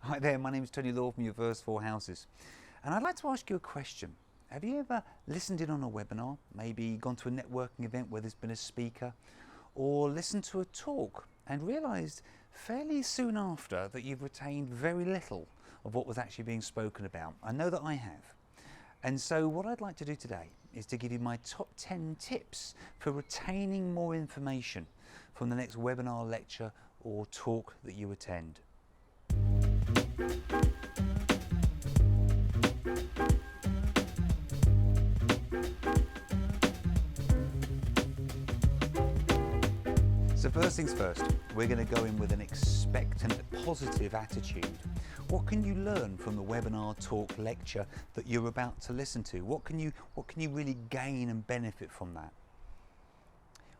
Hi there, my name is Tony Law from Your First Four Houses, and I'd like to ask you a question. Have you ever listened in on a webinar, maybe gone to a networking event where there's been a speaker, or listened to a talk and realised fairly soon after that you've retained very little of what was actually being spoken about? I know that I have. And so what I'd like to do today is to give you my top 10 tips for retaining more information from the next webinar, lecture or talk that you attend. So first things first, we're going to go in with an expectant, positive attitude. What can you learn from the webinar, talk, lecture that you're about to listen to? What can you really gain and benefit from that?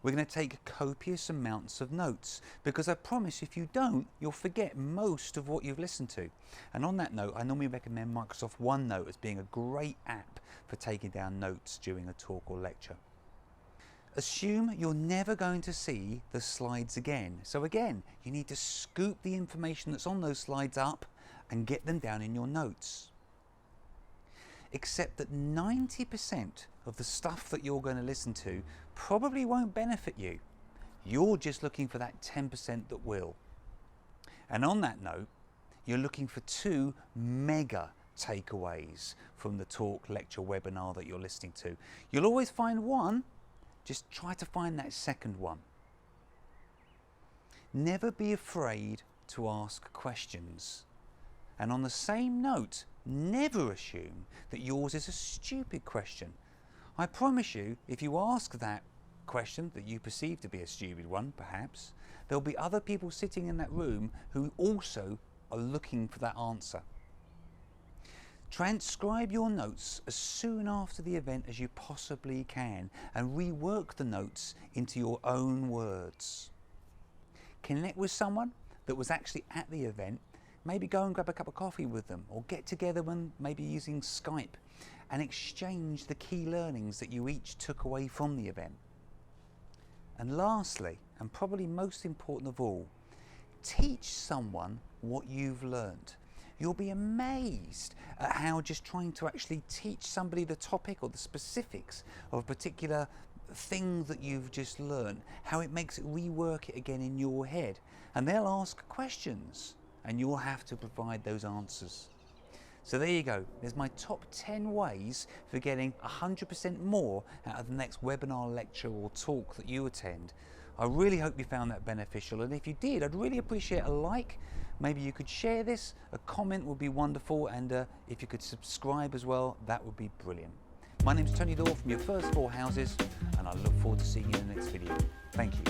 We're going to take copious amounts of notes, because I promise if you don't, you'll forget most of what you've listened to. And on that note, I normally recommend Microsoft OneNote as being a great app for taking down notes during a talk or lecture. Assume you're never going to see the slides again. So again, you need to scoop the information that's on those slides up and get them down in your notes. Accept that 90% of the stuff that you're going to listen to probably won't benefit you. You're just looking for that 10% that will. And on that note, you're looking for 2 mega takeaways from the talk, lecture, webinar that you're listening to. You'll always find one. Just try to find that second one. Never be afraid to ask questions. And on the same note, never assume that yours is a stupid question. I promise you, if you ask that question that you perceive to be a stupid one, perhaps, there'll be other people sitting in that room who also are looking for that answer. Transcribe your notes as soon after the event as you possibly can and rework the notes into your own words. Connect with someone that was actually at the event. Maybe go and grab a cup of coffee with them, or get together when maybe using Skype and exchange the key learnings that you each took away from the event. And lastly, and probably most important of all, teach someone what you've learned. You'll be amazed at how just trying to actually teach somebody the topic or the specifics of a particular thing that you've just learned, how it makes it rework it again in your head. And they'll ask questions and you'll have to provide those answers. So there you go. There's my top 10 ways for getting 100% more out of the next webinar, lecture or talk that you attend. I really hope you found that beneficial, and if you did, I'd really appreciate a like. Maybe you could share this, a comment would be wonderful, and if you could subscribe as well, that would be brilliant. My name's Tony Law from Your First Four Houses, and I look forward to seeing you in the next video. Thank you.